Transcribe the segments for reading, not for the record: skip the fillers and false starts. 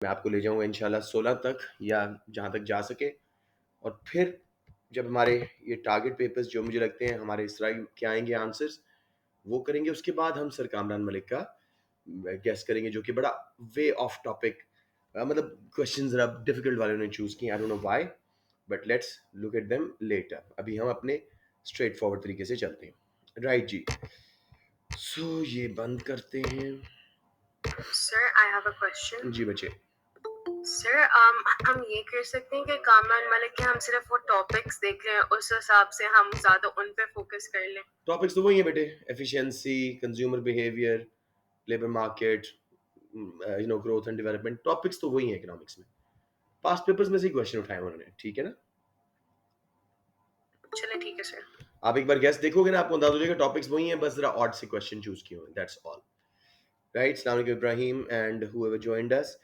मैं आपको ले जाऊँगा इंशाल्लाह 16 तक या जहाँ तक जा सके, और फिर जब हमारे ये टारगेट पेपर्स जो मुझे लगते हैं हमारे इसराइल के आएँगे आंसर्स, वो करेंगे। उसके बाद हम सर कामरान मलिक का गेस करेंगे, जो कि बड़ा वे ऑफ टॉपिक, मतलब क्वेश्चंस ज़रा डिफिकल्ट वाले उन्होंने चूज़ किए। I don't know why, but let's look at them later. अभी हम अपने स्ट्रेट फॉरवर्ड तरीके से चलते हैं। राइट जी। सो ये बंद करते हैं। Sir, I have a question. जी बच्चे। सर हम ये कर सकते हैं कि कामरान मलिक के हम सिर्फ वो टॉपिक्स देख लें, उस हिसाब से हम ज्यादा उन पे फोकस कर लें। टॉपिक्स तो वही हैं बेटे, efficiency, consumer behaviour, labour market, growth and development. Topics तो वही हैं इकोनॉमिक्स में। पास्ट पेपर्स में से क्वेश्चन उठाए उन्होंने, ठीक है ना। चले ठीक है सर। आप एक बार गेस देखोगे ना, आपको अंदाजा हो जाएगा टॉपिक्स वही हैं, बस जरा ऑड से क्वेश्चन चूज किए हुए, दैट्स ऑल। राइट, अस्सलाम वालेकुम Ibrahim and whoever joined us.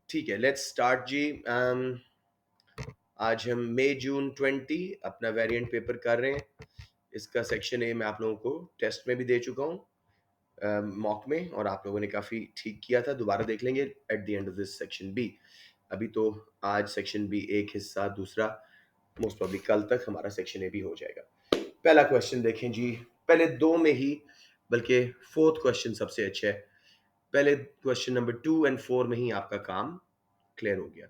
ठीक है, लेट्स स्टार्ट जी। आज हम मई जून 20 अपना वेरिएंट पेपर कर रहे हैं। इसका सेक्शन ए मैं आप लोगों को टेस्ट में भी दे चुका हूँ, मॉक में, और आप लोगों ने काफ़ी ठीक किया था। दोबारा देख लेंगे at the end of this section B. अभी तो आज सेक्शन बी एक हिस्सा, दूसरा मोस्ट प्रॉब्ली कल तक हमारा सेक्शन ए भी हो जाएगा। पहला क्वेश्चन देखें जी, पहले दो में ही, बल्कि फोर्थ क्वेश्चन सबसे अच्छा है। पहले क्वेश्चन नंबर 2 एंड 4 में ही आपका काम क्लियर हो गया।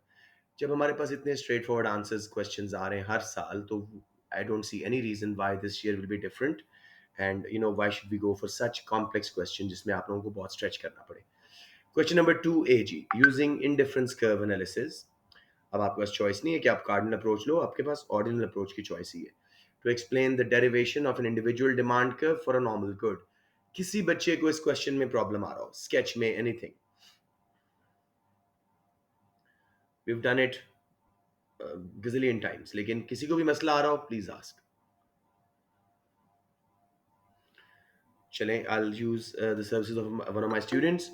जब हमारे पास इतने स्ट्रेट फॉरवर्ड आंसर्स क्वेश्चंस आ रहे हैं हर साल, तो I don't see any reason why this year will be different, and why should we go for such complex question जिसमें आप लोगों को बहुत स्ट्रेच करना पड़े। क्वेश्चन नंबर 2 ए जी, यूजिंग इंडिफरेंस कर्व एनालिसिस। अब आपके पास चॉइस नहीं है कि आप कार्डिनल अप्रोच लो, आपके पास ऑर्डिनल अप्रोच की चॉइस ही है। To explain the derivation of an individual demand curve for a normal good. किसी बच्चे को इस क्वेश्चन में प्रॉब्लम आ रहा हो, स्केच में anything, we have done it gazillion times, लेकिन किसी को भी मसला आ रहा हो, प्लीज आस्क। चलें, I use the services of one of my students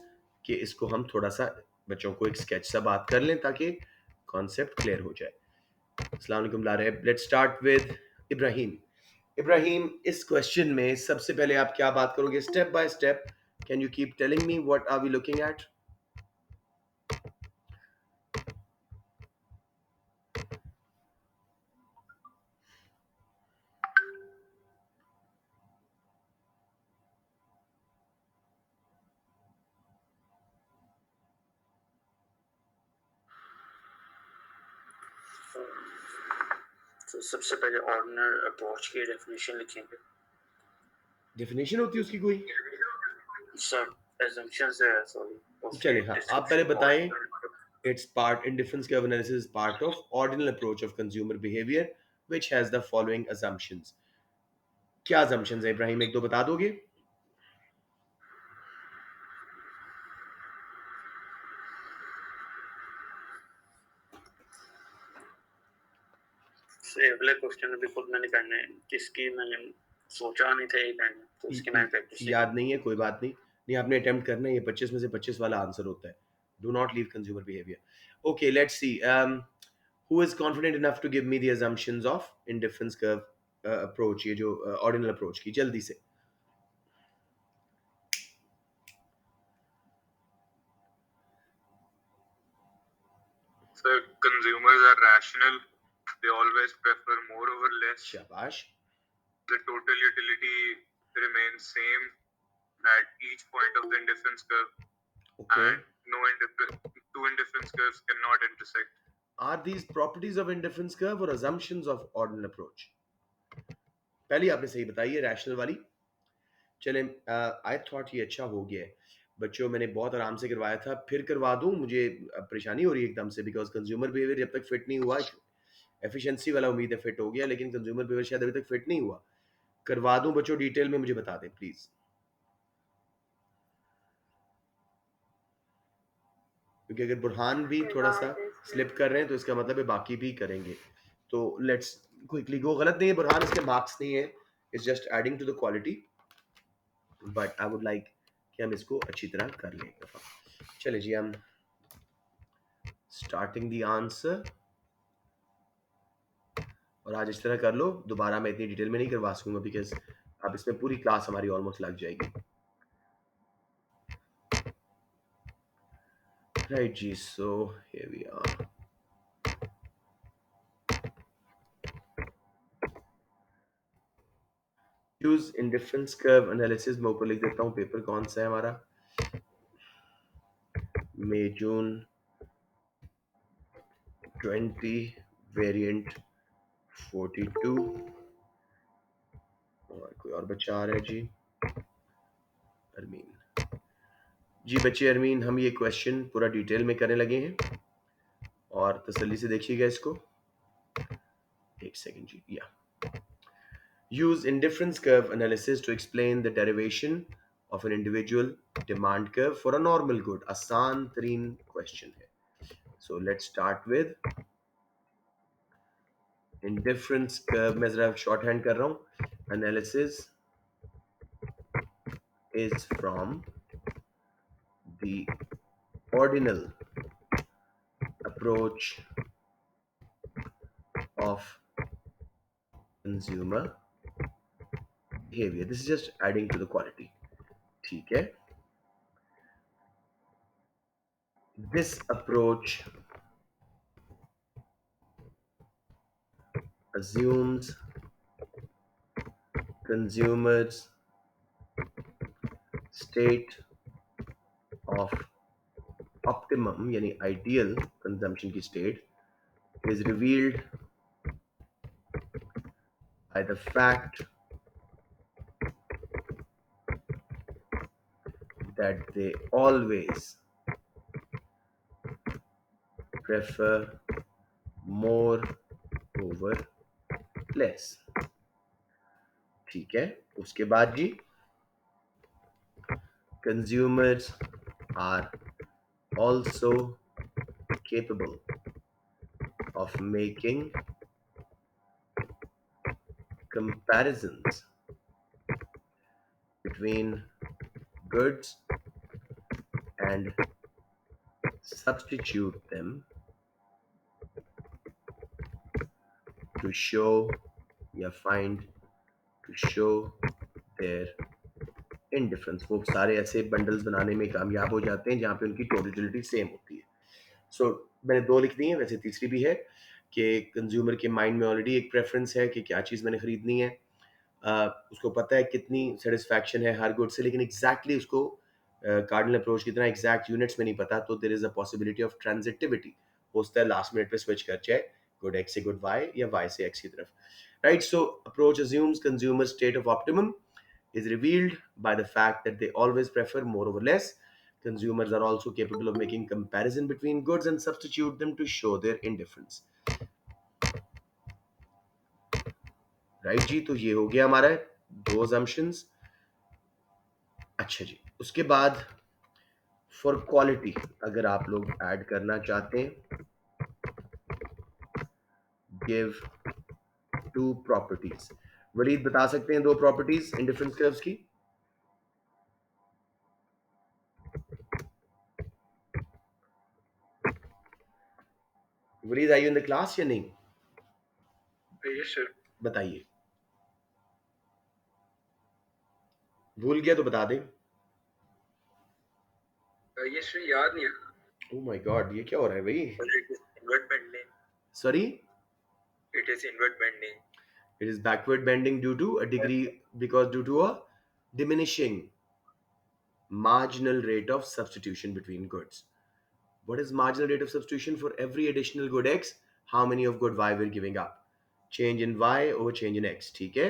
कि इसको हम थोड़ा सा बच्चों को एक स्केच सा बात कर लें ताकि कॉन्सेप्ट क्लियर हो जाए। अस्सलाम वालेकुम Laraib. Let's start with Ibrahim. Ibrahim, इस क्वेश्चन में सबसे पहले आप क्या बात करोगे, step by step? Can you keep telling me what are we looking at? तो सबसे पहले ऑर्डिनल अप्रोच की डेफिनेशन लिखेंगे। डेफिनेशन होती है उसकी कोई? सर assumptions है, सॉरी। चलिए, हाँ, आप पहले बताएं। It's part indifference curve analysis is part of ordinal approach of consumer behavior which has the following assumptions. क्या assumptions है इब्राहिम, एक दो बता दोगे? से अगले क्वेश्चन अभी खुद मैंने करने हैं, किसकी मैंने सोचा नहीं था ये करना, तो इसकी मैंने प्रैक्टिस याद नहीं है, कोई बात नहीं। नहीं, आपने अटेम्प्ट करना है, ये 25 में से 25 वाला आंसर होता है। Do not leave consumer behaviour. Okay, let's see who is confident enough to give me the assumptions of indifference curve approach, ये जो ऑर्डिनल अप्रोच की, जल्दी से। Sir, consumers are rational. They always prefer more over less. शाबाश। The total utility remains same at each point of the indifference curve. Okay. And two indifference curves cannot intersect. Are these properties of indifference curve or assumptions of ordinal approach? पहली आपने सही बताई है, rational वाली। चलें, I thought ये अच्छा हो गया है। बच्चों, मैंने बहुत आराम से करवाया था, फिर करवा दूं? मुझे परेशानी हो रही है एकदम से, बिकॉज कंज्यूमर बिहेवियर जब तक फिट नहीं हुआ, एफिशिएंसी वाला उम्मीद है फिट हो गया, लेकिन कंज्यूमर बिहेवियर शायद अभी तक फिट नहीं हुआ। करवा दूं बच्चों? डिटेल में मुझे बता दें प्लीज, क्योंकि अगर बुरहान भी थोड़ा सा स्लिप कर रहे हैं तो इसका मतलब है बाकी भी करेंगे। तो लेट्स क्विकली गो। गलत नहीं है बुरहान, इसके मार्क्स नहीं है, it's just adding to the quality, but I would like कि हम इसको अच्छी तरह कर लें एक दफा। चलिए जी, हम स्टार्टिंग द आंसर, और आज इस तरह कर लो। दोबारा मैं इतनी डिटेल में नहीं करवा सकूंगा बिकॉज अब इसमें पूरी क्लास हमारी ऑलमोस्ट लग जाएगी। Right, G. So here we are. Use indifference curve analysis मैं ऊपर लिख देता हूँ पेपर कौन सा है हमारा मई जून 20 वेरिएंट 42 और कोई और बच्चा आ रहा है जी अरमीन जी बच्चे अरमीन हम ये क्वेश्चन पूरा डिटेल में करने लगे हैं और तसल्ली से देखिएगा इसको एक सेकंड जी या use indifference curve analysis to explain the derivation of an individual demand curve for a normal good आसान तरीन क्वेश्चन है so let's start with indifference curve मैं जरा शॉर्ट हैंड कर रहा हूं analysis is from the ordinal approach of consumer behavior this is just adding to the quality ठीक है this approach assumes consumers state of optimum यानी ideal consumption की state is revealed by the fact that they always prefer more over less ठीक है उसके बाद जी consumers are also capable of making comparisons between goods and substitute them to show या find to show their indifference वो सारे ऐसे bundles बनाने में कामयाब हो जाते हैं जहाँ पे उनकी टोटलिटी सेम होती है सो मैंने दो लिख दी है वैसे तीसरी भी है कि कंज्यूमर के माइंड में ऑलरेडी एक प्रेफरेंस है कि क्या चीज़ मैंने खरीदनी है उसको पता है कितनी सेटिस्फैक्शन है हर गुड से लेकिन एग्जैक्टली उसको कार्डिनल अप्रोच कितना एग्जैक्ट यूनिट्स में नहीं पता तो there is a possibility of transitivity हो सकता है लास्ट मिनट पे स्विच कर जाए गुड एक्स से गुड वाई या वाई से एक्स की तरफ right so approach assumes consumer state of optimum is revealed by the fact that they always prefer more over less. Consumers are also capable of making comparison between goods and substitute them to show their indifference. Right जी तो ये हो गया हमारा दो assumptions अच्छा जी उसके बाद फॉर क्वालिटी अगर आप लोग ऐड करना चाहते हैं गिव टू प्रॉपर्टीज वलीद बता सकते हैं दो प्रॉपर्टीज इंडिफरेंस कर्व्स की वलीद आई इन द क्लास या नहीं यस सर बताइए भूल गया तो बता दें यस सर याद नहीं है ओह माय गॉड ये क्या हो रहा है भाई invert bending sorry it is invert bending it is backward bending due to a degree because due to a diminishing marginal rate of substitution between goods what is marginal rate of substitution for every additional good x how many of good y we're giving up change in y over change in x ठीक है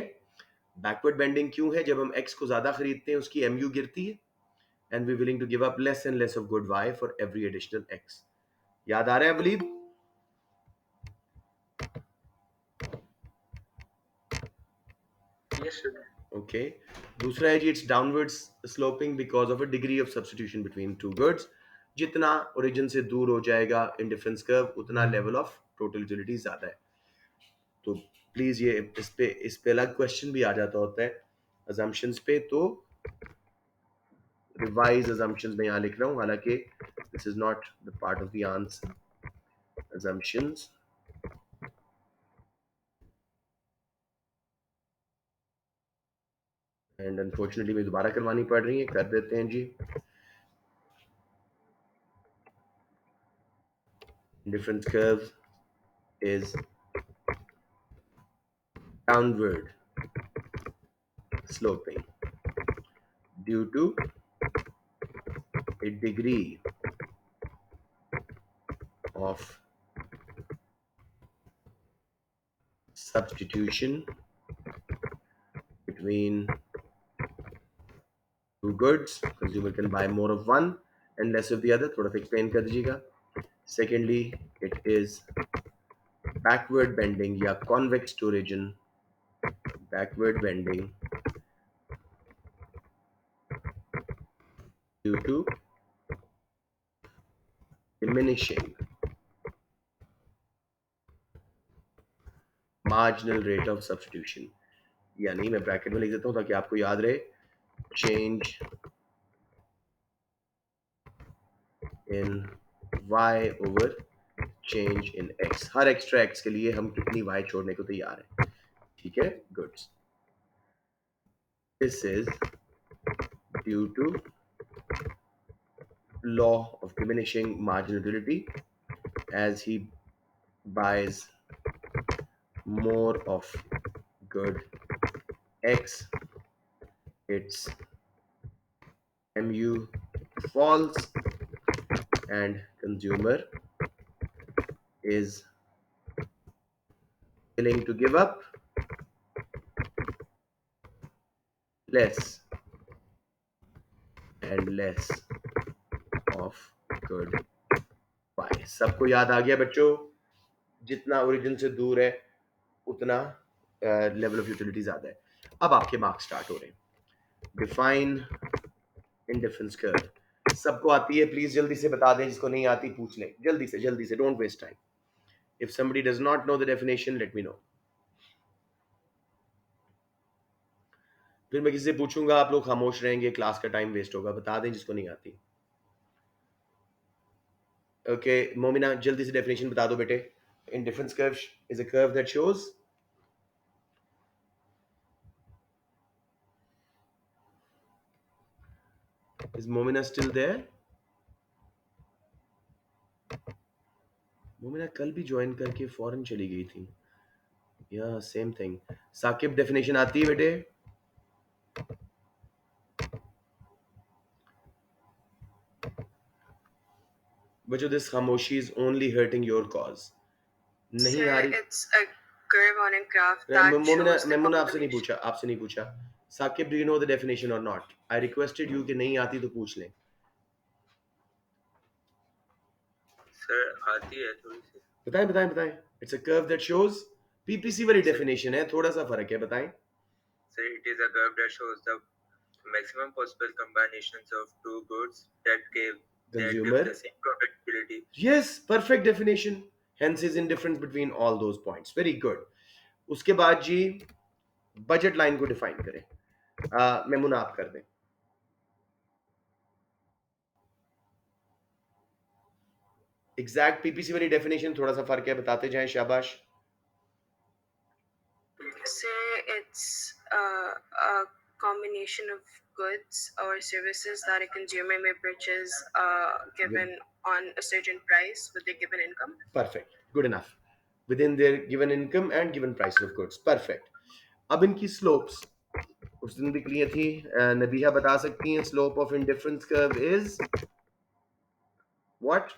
backward bending क्यों है जब हम x को ज्यादा खरीदते हैं उसकी mu गिरती है and we're willing to give up less and less of good y for every additional x याद आ रहा है वलीद यस सर okay दूसरा है जी it's downwards sloping because of a degree of substitution between two goods जितना origin से दूर हो जाएगा इंडिफरेंस कर्व उतना लेवल ऑफ टोटल यूटिलिटी ज्यादा है तो प्लीज ये इस पे अलग क्वेश्चन भी आ जाता होता है अजम्पशंस पे तो रिवाइज अजम्पशंस में यहाँ लिख रहा हूँ हालांकि this is not the part of the answer assumptions and unfortunately मैं दोबारा करवानी पड़ रही है कर देते हैं जी Indifference curve is downward sloping due to a degree of substitution between two goods. Consumer can buy more of one and less of the other. थोड़ा सा explain कर दीजिएगा. Secondly, it is backward bending या convex to origin. Backward bending due to diminishing marginal rate of substitution. यानी मैं bracket में लिख देता हूँ ताकि आपको याद रहे. Change in y over change in x. Her extra x के लिए हम कितनी y छोड़ने को तैयार हैं. ठीक है, goods. This is due to law of diminishing marginality. As he buys more of good x, its mu falls and consumer is willing to give up less and less of good y. सबको याद आ गया बच्चों? जितना origin से दूर है उतना level of utility ज्यादा है. अब आपके मार्क्स स्टार्ट हो रहे हैं. Define indifference curve. सबको आती है? प्लीज जल्दी से बता दें. जिसको नहीं आती पूछ लें. जल्दी से don't waste time. If somebody does not know the definition let me know. फिर मैं किसी से पूछूंगा, आप लोग खामोश रहेंगे, क्लास का टाइम वेस्ट होगा. बता दें जिसको नहीं आती. ओके मोमिना, जल्दी से डेफिनेशन बता दो बेटे. Indifference curve is a curve that shows. Is Momina still there? Momina कल भी ज्वाइन करके फॉरेन चली गई थी. या सेम थिंग. साकिब, डेफिनेशन आती है बेटे? बच्चों, दिस खामोशी is only hurting your cause. नहीं आ Sir, रही. it's a curve on a graph that Momina, shows the मैंने आपसे नहीं combination. पूछा. आपसे नहीं पूछा. Saqib, do you know the definition और नॉट? आई रिक्वेस्टेड यू कि नहीं आती तो पूछ लें. सर आती है थोड़ी सी. बताएं. It's a curve that shows. PPC वाली डेफिनेशन है, थोड़ा सा फर्क है. बताएं. Sir, it is a curve that shows the maximum possible combinations of two goods that give Consumer. the same profitability. Yes, perfect definition. Hence is indifference between all those points. Very good. उसके बाद जी budget line को define करें. मेमुना आप कर दें. Exact PPC वाली definition थोड़ा सा फर्क है, बताते जाएं. शाबाश. Say it's a combination of goods or services that a consumer may purchase given on a certain price with their given income. Perfect. Good enough. Within their given income and given price of goods. Perfect. अब इनकी slopes उस दिन भी clear थी. नबीहा बता सकती हैं slope of indifference curve is what?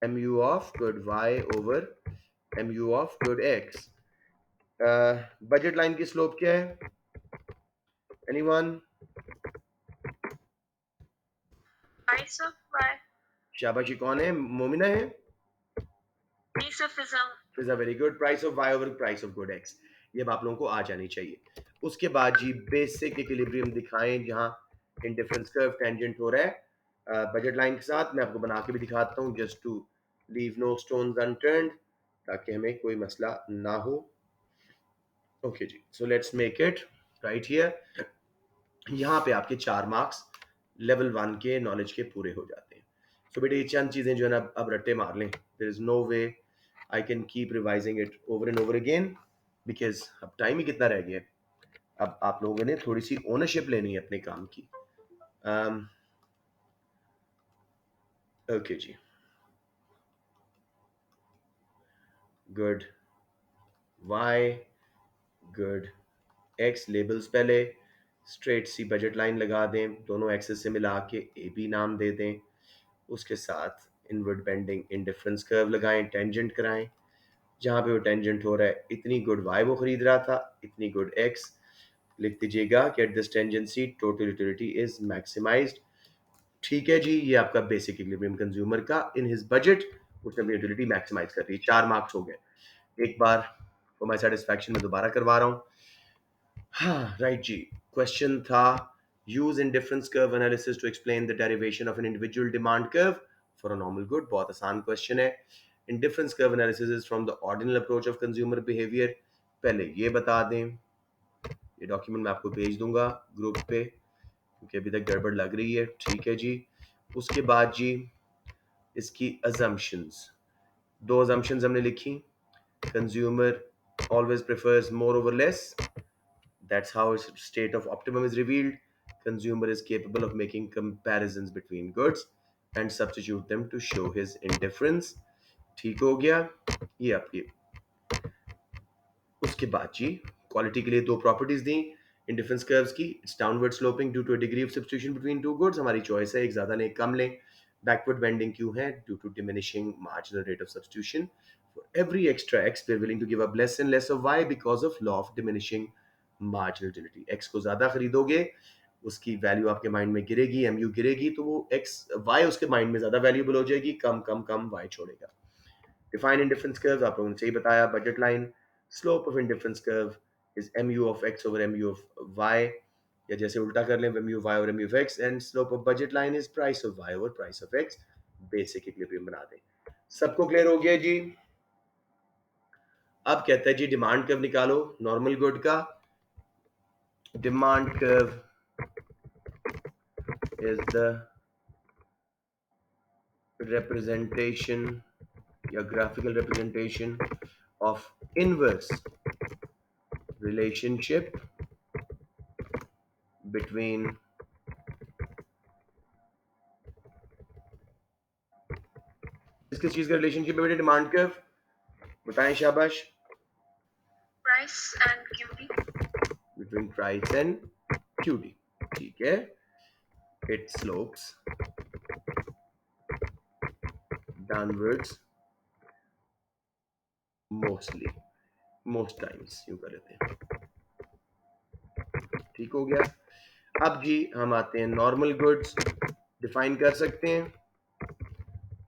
mu of good y over mu of good x. Budget line की स्लोप क्या है? एनीवन? Price of y. शाबाशी. कौन है? मोमिना है? Piece of Fiza. Very good. Price of y over price of good x. ये अब आप लोगों को आ जानी चाहिए. उसके बाद जी बेसिक इक्विलिब्रियम दिखाएं जहां इंडिफरेंस कर्व टेंजेंट हो रहा है बजट लाइन के साथ. मैं आपको बना के भी दिखाता हूं just to leave no stones unturned, ताकि हमें कोई मसला ना हो. ओके जी, so let's make it right here. यहाँ पे आपके 4 मार्क्स लेवल 1 के नॉलेज के पूरे हो जाते हैं. सो बेटे ये चंद चीज़ें जो है ना अब रट्टे मार लें. There is no way I can keep revising it over and over again because अब टाइम ही कितना रह गया. अब आप लोगों ने थोड़ी सी ओनरशिप लेनी है अपने काम की. ओके जी. Good y, good x, labels पहले स्ट्रेट सी बजट लाइन लगा दें, दोनों एक्सेस से मिला के ए बी नाम दे दें, उसके साथ इनवर्ड बेंडिंग इंडिफरेंस कर्व लगाएं, टेंजेंट कराएं, जहाँ पे वो टेंजेंट हो रहा है इतनी गुड y वो खरीद रहा था, इतनी गुड x, लिख दीजिएगा कि at this tangency total utility is maximised. ठीक है जी, ये आपका बेसिक इक्विलिब्रियम कंज्यूमर का इन हिज बजट उसने अपनी यूटिलिटी मैक्सिमाइज कर दी। 4 मार्क्स हो गए। एक बार फॉर माय सेटिस्फैक्शन में दोबारा करवा रहा हूँ। हाँ राइट जी, क्वेश्चन था use indifference curve analysis to explain the derivation of an individual demand curve for a normal good. बहुत आसान क्वेश्चन है। Indifference curve analysis is from the ordinal approach of consumer behaviour. पहले ये बता दें, ये डॉक्यूमेंट मैं आपको भेज दूंगा ग्रुप पे क्योंकि अभी तक गड़बड़ लग रही है। ठीक है जी, उसके बाद जी इसकी assumptions, दो assumptions हमने लिखी। Consumer always prefers more over less. That's how a state of optimum is revealed. Consumer is capable of making comparisons between goods and substitute them to show his indifference. ठीक हो गया। ये आपकी उसके बाद जी क्वालिटी के लिए दो प्रॉपर्टीज दी इंडिफरेंस कर्व्स की। It's downward sloping due to a degree of substitution between two goods. हमारी चॉइस है, एक ज्यादा लें एक कम लें। बैकवर्ड बेंडिंग क्यों है? Due to diminishing marginal rate of substitution. For every extra X we are willing to give up less and less of Y because of law of diminishing marginal utility. X को ज्यादा खरीदोगे उसकी value आपके mind में गिरेगी, MU गिरेगी, तो वो एक्स वाई उसके माइंड में ज्यादा वैल्यूबल हो जाएगी, कम कम कम वाई छोड़ेगा। Define indifference curves, आप लोगों ने सही बताया। Budget line, slope of indifference curve is mu of x over mu of y, या जैसे उल्टा कर लें mu of y over mu of x, and slope of budget line is price of y over price of x। Basic equilibrium बना दें। सबको clear हो गया जी? अब कहता है जी डिमांड कर्व निकालो नॉर्मल गुड का। Demand curve is the representation या graphical representation of inverse relationship between किस चीज का रिलेशनशिप है बेटे डिमांड कर्व? बताएं शाबाश। Price and QD. Between price and QD. ठीक है। It slopes downwards mostly, most times यूं कर लेते हैं। ठीक हो गया। अब जी हम आते हैं नॉर्मल गुड्स डिफाइन कर सकते हैं।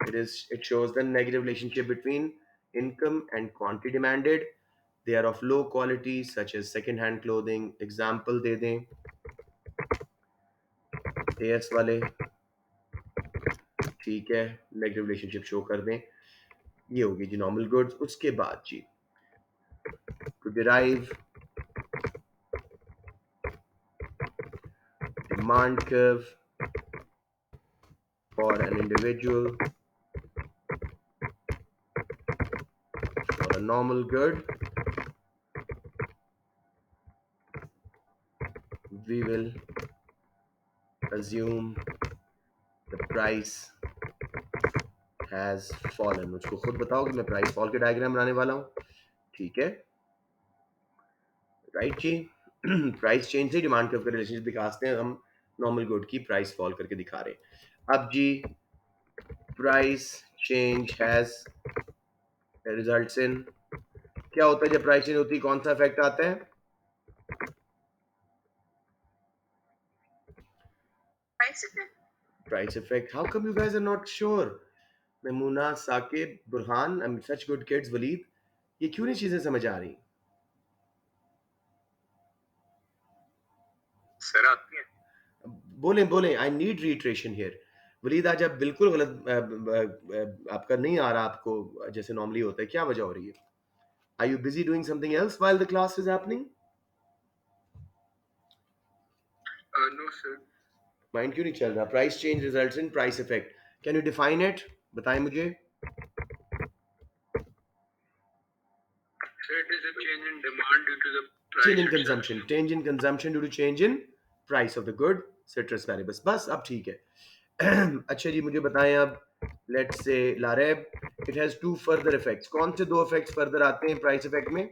It shows the negative relationship between income and quantity demanded. They are of low quality such as second hand clothing. Example दे दें एएस वाले। ठीक है, नेगेटिव रिलेशनशिप शो कर दें। ये होगी जी नॉर्मल गुड्स। उसके बाद जी to derive demand curve for an individual for a normal good we will assume the price has fallen। मुझको खुद बताओ कि मैं प्राइस फॉल के डायग्राम बनाने वाला हूँ। ठीक है, राइट जी। प्राइस चेंज से डिमांड कर्व का रिलेशनशिप दिखाते हैं हम। नॉर्मल गुड की प्राइस फॉल करके दिखा रहे हैं। अब जी price change has results in, क्या होता है जब प्राइस चेंज होती है, कौन सा इफेक्ट आता है? Price effect. Price effect. How come you guys are not sure? Maimuna, Saqib, Burhan, I'm such good kids, Waleed, ये क्यों नहीं चीजें समझ आ रही? सर आती है। बोलें बोलें, I need reiteration here. Waleed आज आप बिल्कुल गलत आपका नहीं आ रहा आपको जैसे नॉर्मली होता है, क्या वजह हो रही है? Are you busy doing something else while the class is happening? No sir. Mind क्यों नहीं चल रहा? Price change results in price effect, can you define it? बताएं मुझे। Sir, it is a change in demand due to the Change price in itself. consumption, change in consumption due to change in price of the good, citrus variables। बस अब ठीक है। अच्छा जी मुझे बताएं अब, let's say Laraib, it has two further effects. कौन से दो इफेक्ट्स फर्दर आते हैं प्राइस इफेक्ट में?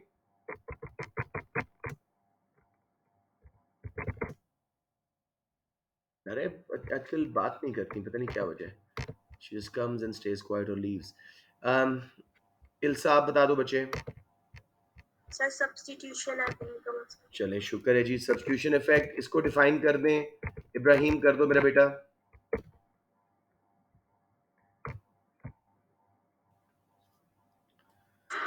अरे आजकल बात नहीं करती, पता नहीं क्या वजह है। She just comes and stays quiet or leaves. इल्सा आप बता दो बच्चे। Sir substitution and income. चले शुक्र है जी। सब्स्टिट्यूशन इफेक्ट इसको डिफाइन कर दें। इब्राहिम कर दो मेरा बेटा।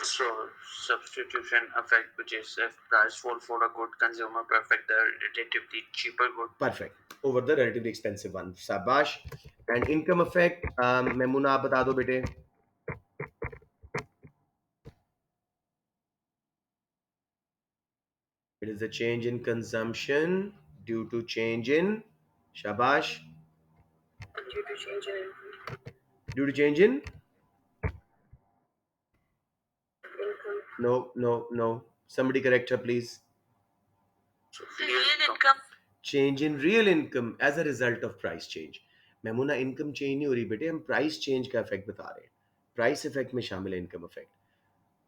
So substitution effect, which is if price fall for a good, consumer perfect the relatively cheaper good. Perfect over the relatively expensive one, शाबाश। एंड इनकम इफेक्ट मेमुना आप बता दो बेटे। It is a change in consumption due to change in, shabash, Due to change in due to change in, income. no, somebody correct her please. Real income. Change in real income as a result of price change. Maimuna income change नहीं हो रही बेटे, हम price change का effect बता रहे हैं। Price effect में शामिल है इनकम इफेक्ट।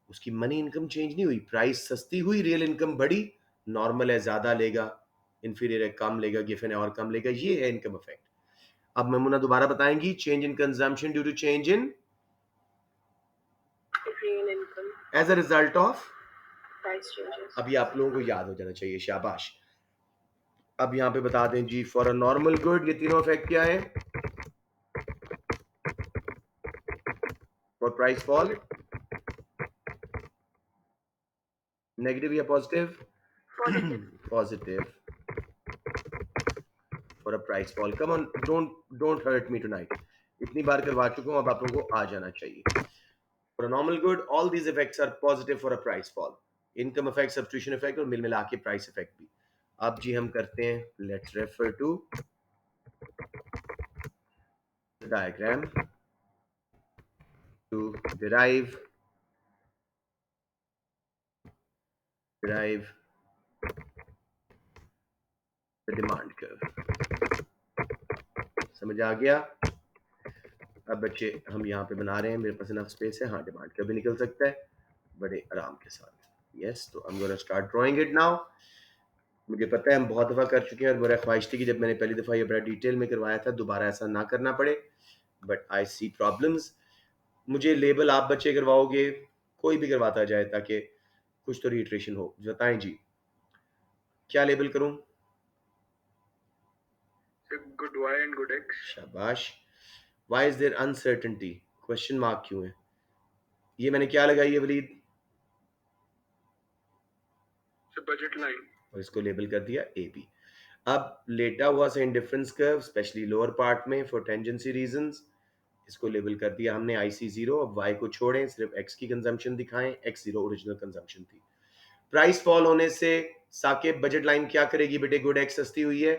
उसकी मनी इनकम चेंज नहीं हुई, प्राइस सस्ती हुई, रियल इनकम बढ़ी। नॉर्मल है ज्यादा लेगा, इंफीरियर है कम लेगा, गिवन है और कम लेगा, ये है इनकम इफेक्ट। अब मेमुना दोबारा बताएंगी। Change in consumption due to change in Real income. As a result of Price changes. अब ये आप लोगों को याद हो जाना चाहिए, शाबाश। अब यहाँ पे बता दें जी, फॉर अ नॉर्मल गुड ये तीनों इफेक्ट क्या है? फॉर प्राइस फॉल नेगेटिव या positive? Positive. For a price fall, come on, don't hurt me tonight. इतनी बार करवा चुका हूं, अब आप लोगों को आ जाना चाहिए। For a normal good all these effects are positive for a price fall. Income effect, substitution effect और मिल मिला के प्राइस इफेक्ट भी। अब जी हम करते हैं, let's refer to diagram to derive the demand curve। समझ आ गया? अब बच्चे हम यहाँ पे बना रहे हैं, मेरे पास इनफ स्पेस है, हाँ डिमांड कर्व भी निकल सकता है बड़े आराम के साथ। यस, तो I am gonna start drawing it now. मुझे पता है हम बहुत दफ़ा कर चुके हैं और मेरा ख्वाहिश थी कि जब मैंने पहली दफ़ा ये बड़ा डिटेल में करवाया था दोबारा ऐसा ना करना पड़े, बट आई सी प्रॉब्लम्स। मुझे लेबल आप बच्चे करवाओगे, कोई भी करवाता जाए ताकि कुछ तो रिट्रेशन हो। बताएं जी, क्या लेबल करूं? Good Y and good X. शाबाश। Why is there uncertainty, question mark क्यों है? ये मैंने क्या लगाई है वलीद? Budget line. और इसको लेबल कर दिया ए बी। अब लेटा हुआ से indifference curve, specially lower part में फॉर टेंजेंसी रीजंस, इसको लेबल कर दिया हमने IC0। अब y को छोड़ें, सिर्फ x की कंजम्पशन दिखाएं। x0 ओरिजिनल कंजम्पशन थी। प्राइस फॉल होने से साकिब बजट लाइन क्या करेगी बेटे? गुड एक्स सस्ती हुई है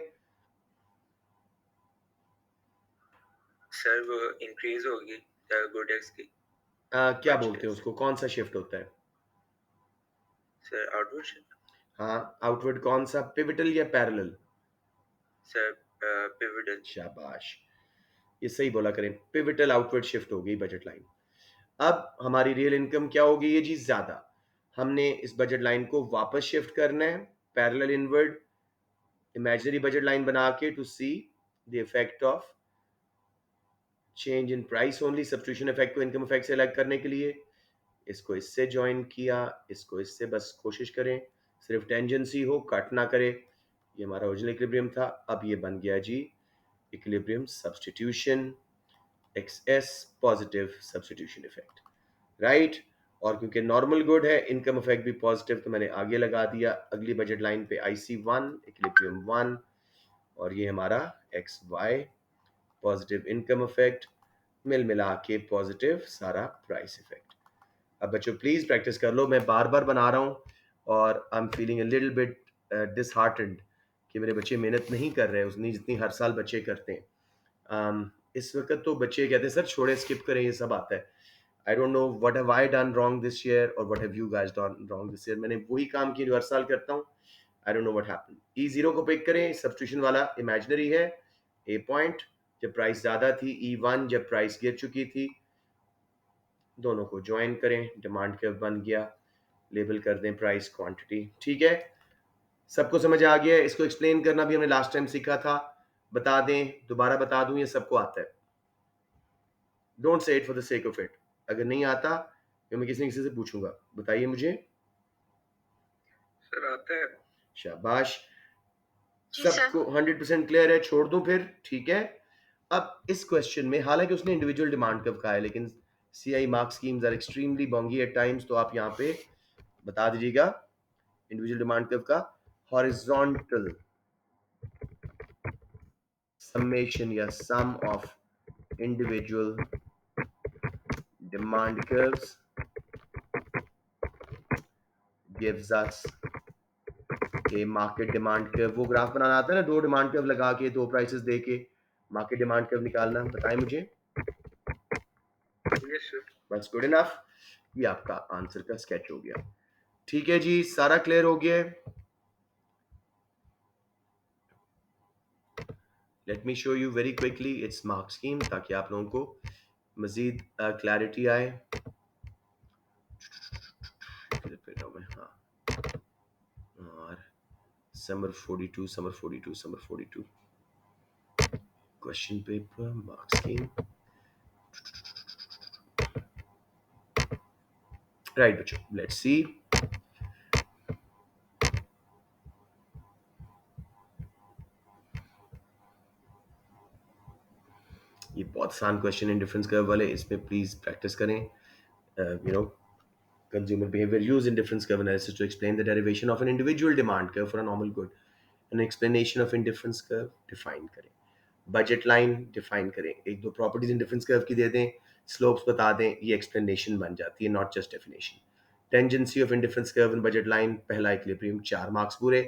सर वो इंक्रीज होगी गुड एक्स की। क्या बोलते हैं उसको, कौन सा शिफ्ट होता है? Sir outward shift. हाँ, आउटवर्ड कौन सा, पिवटल या पैरेलल? Sir pivotal. शाबाश, ये सही बोला करें, पिवटल आउटवर्ड शिफ्ट हो गई बजट लाइन। अब हमारी रियल इनकम क्या हो गई है जी? ज्यादा। हमने इस बजट लाइन को वापस शिफ्ट करना है parallel inward, imaginary budget line बना के, to see the effect of change in price only. Substitution effect को इनकम इफेक्ट से अलग करने के लिए इसको इससे ज्वाइन किया, इसको इससे, बस कोशिश करें सिर्फ टेंजेंसी हो, कट ना करे। ये हमारा ओरिजिनल इक्विलिब्रियम था, अब ये बन गया जी equilibrium substitution, X positive substitution effect, right. और क्योंकि नॉर्मल गुड है, इनकम इफेक्ट भी पॉजिटिव, तो मैंने आगे लगा दिया अगली बजट लाइन पे IC1 इक्विलिब्रियम 1, और ये हमारा XY पॉजिटिव इनकम इफेक्ट, मिल मिला के पॉजिटिव सारा प्राइस इफेक्ट। अब बच्चों प्लीज प्रैक्टिस कर लो, मैं बार बार बना रहा हूँ और I am feeling a little bit disheartened कि मेरे बच्चे मेहनत नहीं कर रहे उतनी जितनी हर साल बच्चे करते हैं। इस वक्त तो बच्चे कहते हैं सर छोड़े, स्किप करें, ये सब आता है। I don't know what have I done wrong this year और what have you guys done wrong this year. मैंने वही काम किया जो हर साल करता हूँ। I don't know what happened. E0 को पिक करें, सब्स्टिट्यूशन वाला इमेजिनरी है। A पॉइंट जब प्राइस ज्यादा थी, E1 जब प्राइस गिर चुकी थी, दोनों को ज्वाइन करें, डिमांड कर्व बन गया, लेबल कर दें प्राइस क्वांटिटी। ठीक है, सबको समझ आ गया है? इसको एक्सप्लेन करना भी हमने लास्ट टाइम सीखा था, बता दें, दोबारा बता दूं, ये सबको आता है। Don't say it for the sake of it. अगर नहीं आता तो मैं किसी न किसी से पूछूंगा, बताइए मुझे। सर आता है। शाबाश, जी सर। सबको 100% क्लियर है, छोड़ दूं फिर? ठीक है, अब इस क्वेश्चन में हालांकि उसने इंडिविजुअल डिमांड कर्व कहा है, लेकिन CI mark schemes are extremely bongy at times, तो आप यहाँ पे बता दीजिएगा इंडिविजुअल डिमांड कर्व का हॉरिजॉन्टल summation या sum of individual demand curves gives us a market demand curve। वो ग्राफ बनाना आता है ना, दो डिमांड कर्व लगा के, दो प्राइसेस दे के मार्केट डिमांड कर्व निकालना। बताएं मुझे। Yes sir. बस गुड इनफ, ये आपका आंसर का स्केच हो गया। ठीक है जी, सारा क्लियर हो गया। Let me show you very quickly it's mark scheme, ताकि आप लोगों को मजीद क्लैरिटी आए। हाँ, और summer 42, summer 42, summer 42 question paper mark scheme. Right बच्चों, लेट्स सी। ये बहुत आसान क्वेश्चन है इंडिफरेंस कर्व वाले, इसमें प्लीज प्रैक्टिस करें। You know, consumer behavior use indifference curve analysis to explain the derivation of an individual demand curve for a normal good. An explanation of indifference curve define करें। Budget line define करें, एक दो properties indifference curve की दे दें, slopes बता दें, ये explanation बन जाती है, not just definition. Tangency of indifference curve in budget line, पहला इक्विलिब्रियम, 4 मार्क्स पूरे।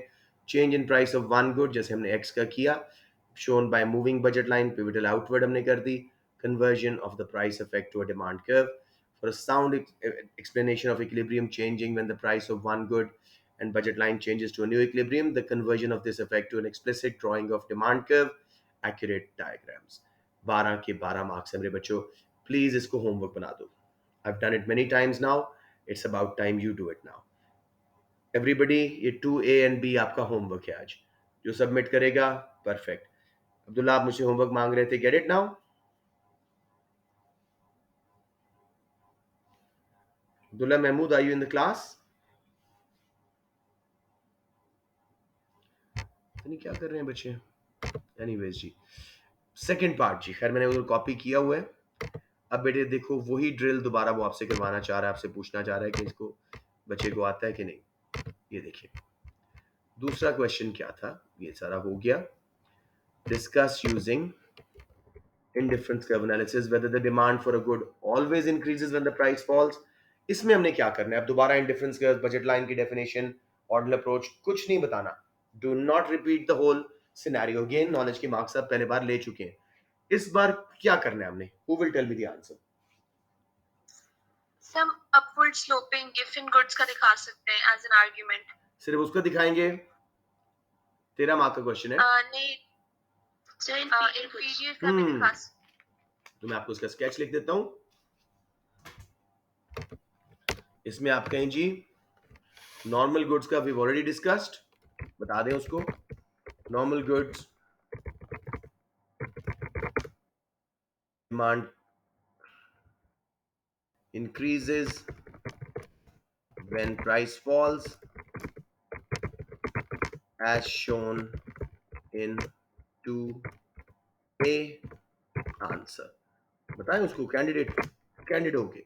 Change in price of one good, जैसे हमने एक्स का किया, shown by moving budget line, pivotal outward हमने कर दी। Conversion of the price effect to a demand curve, for a sound explanation of equilibrium changing when the price of one good and budget line changes to a new equilibrium, the conversion of this effect to an explicit drawing of demand curve, accurate diagrams। 12 के 12 marks है मेरे बच्चों, please इसको homework बना दो। I've done it many times now, it's about time you do it now। Everybody, ये 2A and B आपका homework है आज, जो सबमिट करेगा परफेक्ट। अब्दुल्ला, आप मुझसे होमवर्क मांग रहे थे, get it now. Abdullah Mahmood, are you in the class? नहीं, क्या कर रहे हैं बच्चे? एनीवेज जी, सेकंड पार्ट जी, खैर मैंने उधर कॉपी किया हुआ है। अब बेटे देखो, वही ड्रिल दोबारा वो आपसे करवाना चाह रहा है, आपसे पूछना चाह रहा है कि इसको बच्चे को आता है कि नहीं। ये देखिए, दूसरा क्वेश्चन क्या था, ये सारा हो गया। Discuss using indifference curve analysis whether the demand for a good always increases when the price falls। इसमें हमने क्या करना है, अब दोबारा इंडिफरेंस कर्व, बजट लाइन की डेफिनेशन, ऑर्डिनल अप्रोच, कुछ नहीं बताना। Do not repeat the whole scenario again, knowledge के मार्क्स आप पहले बार ले चुके हैं। इस बार क्या करना है हमने, who will tell me the answer? हम अपवर्ड स्लोपिंग गिवन गुड्स का दिखा सकते हैं एज एन आर्गुमेंट। सिर्फ उसका दिखाएंगे? 13 मार्क का क्वेश्चन है। नहीं सर, इंफीरियर का भी दिखा सकते। तो मैं आपको इसका स्केच लिख देता हूं। इसमें आप कहें जी, नॉर्मल गुड्स का वी ऑलरेडी डिस्कस्ड, बता दें उसको। Normal goods demand increases when price falls as shown in 2A answer। बताएं उसको, कैंडिडेट होके।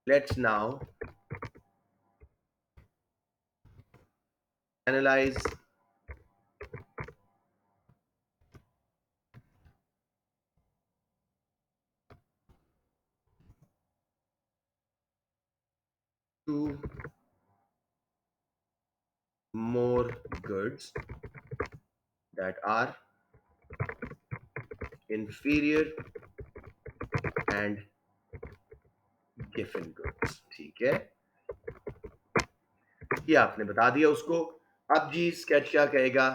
Let's now analyze two more goods that are inferior and given goods। ठीक है, ये आपने बता दिया उसको। अब जी स्केच क्या कहेगा,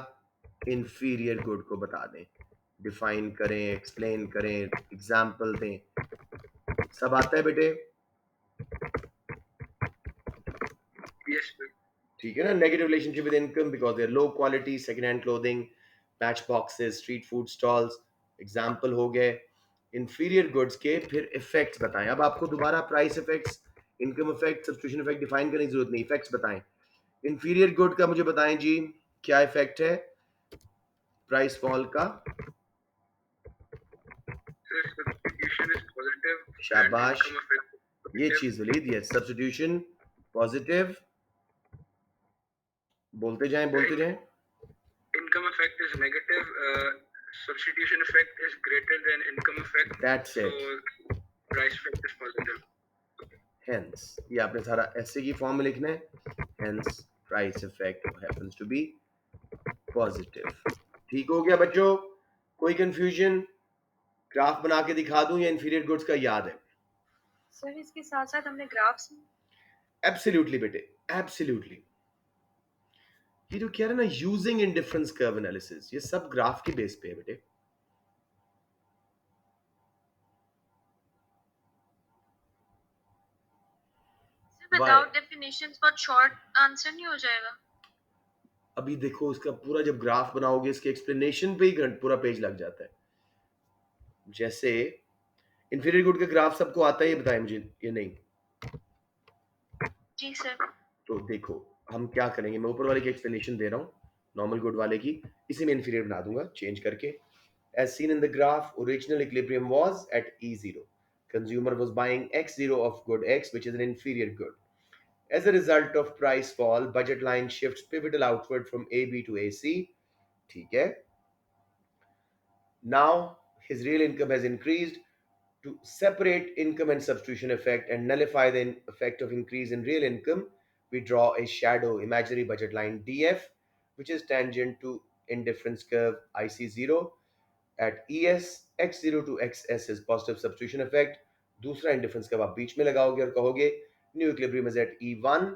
इंफीरियर गुड को बता दें, डिफाइन करें, एक्सप्लेन करें, एग्जाम्पल दें। सब आता है बेटे? Yes, sir. ठीक है ना? Negative relationship with income because they are low quality, second hand clothing, patch boxes, street food stalls, example हो गए। इंफीरियर गुड्स के फिर इफेक्ट्स बताएं। अब आपको दोबारा price effects, income effect, substitution effect define करने की जरूरत नहीं, इफेक्ट्स बताएं। इंफीरियर गुड का मुझे बताएं जी, क्या इफेक्ट है प्राइस फॉल का? Sir, substitution is positive and शाबाश, income effect is ये negative. चीज बोली दी है, सब्सटीट्यूशन पॉजिटिव, बोलते जाएं बोलते जाएं। Income effect is negative. Substitution effect is greater than income effect. That's So it. price effect is positive. Hence, ये आपने सारा ऐसे की फॉर्म में लिखना है, hence price effect happens to be positive. ठीक हो गया बच्चों? कोई कंफ्यूजन? ग्राफ बना के दिखा दूं या इंफीरियर गुड्स का याद है? सर इसके साथ साथ हमने ग्राफ्स एब्सोल्युटली बेटे, एब्सोल्युटली। ये जो कह रहे हैं ना यूजिंग इंडिफरेंस कर्व एनालिसिस, ये सब ग्राफ की बेस पे है बेटे। Without definitions for short answer नहीं हो जाएगा? अभी देखो इसका पूरा जब ग्राफ बनाओगे इसके एक्सप्लेनेशन पे ही पूरा पेज लग जाता है। जैसे इंफीरियर गुड का ग्राफ सबको आता है, ये बताएं मुझे, ये नहीं? जी सर। तो देखो हम क्या करेंगे, मैं ऊपर वाले की एक्सप्लेनेशन दे रहा हूँ, नॉर्मल गुड वाले की, इसी में इंफीरियर बना दूंगा चेंज करके। As seen in the graph, original equilibrium was at E0. Consumer was buying X0 of good X, which is an inferior good. As a result of price fall, budget line shifts pivotal outward from AB to AC. ठीक है? Now his real income has increased. To separate income and substitution effect and nullify the effect of increase in real income, we draw a shadow imaginary budget line DF, which is tangent to indifference curve IC0 at ES. X0 to XS is positive substitution effect. दूसरा indifference curve आप बीच में लगाओगे और कहोगे new equilibrium is at E1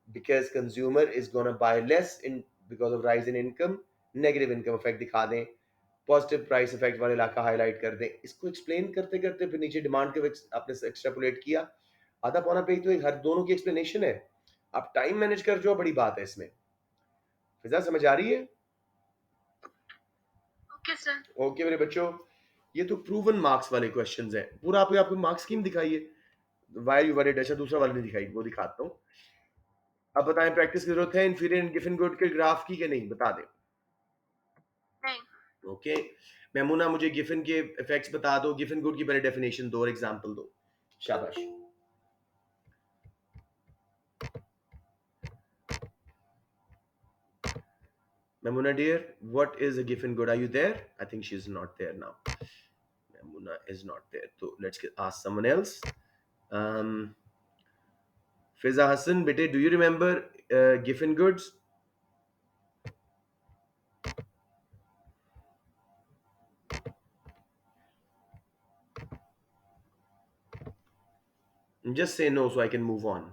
because consumer is gonna buy less in because of rise in income. Negative income effect दिखा दें, positive price effect वाला इलाका हाईलाइट कर दें। इसको एक्सप्लेन करते करते फिर नीचे डिमांड के आपने एक्सट्रापोलेट किया, आधा पौना पेज तो हर दोनों की एक्सप्लेनेशन है। आप टाइम मैनेज कर जो बड़ी बात है इसमें। फिजा समझ आ रही है? Okay sir. ओके मेरे बच्चों, ये तो प्रूवन मार्क्स वाले क्वेश्चंस हैं। पूरा आपको मार्क्स स्कीम दिखाइए, वाई यू वरीड, अच्छा दूसरा वाला नहीं दिखाई, वो दिखाता हूँ। अब बताएं प्रैक्टिस की जरूरत है इंफीरियर एंड गिवन गुड के ग्राफ की कि नहीं? बता दें। नहीं। ओके मेमुना, मुझे गिवन के इफेक्ट्स बता दो, गिवन गुड की पहले डेफिनेशन दो और एग्जांपल दो। शाबाश। Memuna dear, what is a given good? Are you there? I think she's not there now. Memuna is not there. So let's ask someone else. Fiza Hassan, bete, do you remember given goods? Just say no so I can move on.